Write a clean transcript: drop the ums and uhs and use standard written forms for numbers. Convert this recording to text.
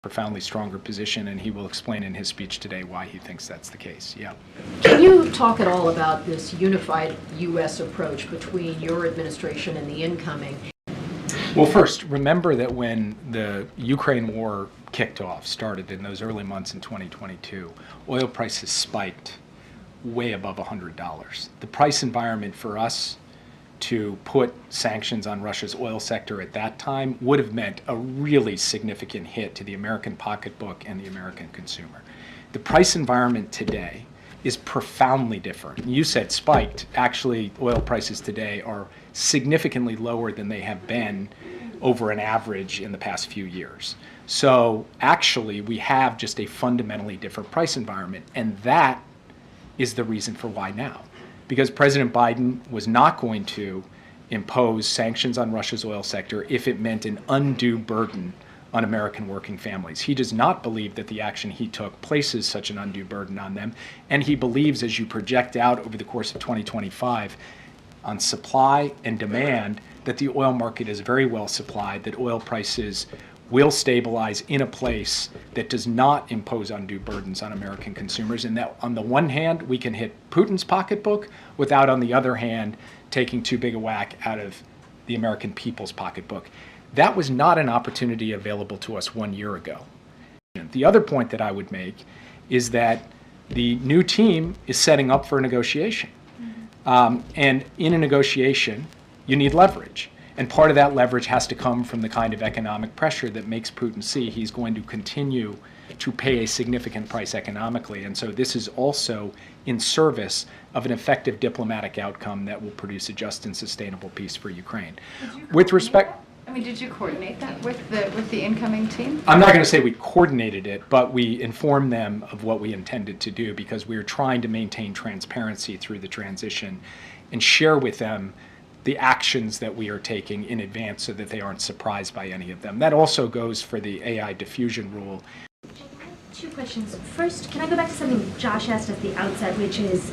profoundly stronger position, and he will explain in his speech today why he thinks that's the case. Yeah. Can you talk at all about this unified U.S. approach between your administration and the incoming? Well, first, remember that when the Ukraine war kicked off, started in those early months in 2022, oil prices spiked way above $100. The price environment for us to put sanctions on Russia's oil sector at that time would have meant a really significant hit to the American pocketbook and the American consumer. The price environment today is profoundly different. You said spiked. Actually, oil prices today are significantly lower than they have been over an average in the past few years. So actually, we have just a fundamentally different price environment, and that is the reason for why now. Because President Biden was not going to impose sanctions on Russia's oil sector if it meant an undue burden on American working families. He does not believe that the action he took places such an undue burden on them, and he believes, as you project out over the course of 2025 on supply and demand, that the oil market is very well supplied, that oil prices will stabilize in a place that does not impose undue burdens on American consumers, and that on the one hand, we can hit Putin's pocketbook without, on the other hand, taking too big a whack out of the American people's pocketbook. That was not an opportunity available to us 1 year ago. The other point that I would make is that the new team is setting up for a negotiation. And in a negotiation, you need leverage. And part of that leverage has to come from the kind of economic pressure that makes Putin see he's going to continue to pay a significant price economically. And so this is also in service of an effective diplomatic outcome that will produce a just and sustainable peace for Ukraine. With respect, did you coordinate that with the incoming team? I'm not going to say we coordinated it, but we informed them of what we intended to do, because we were trying to maintain transparency through the transition and share with them the actions that we are taking in advance so that they aren't surprised by any of them. That also goes for the AI diffusion rule. Two questions. First, can I go back to something Josh asked at the outset, which is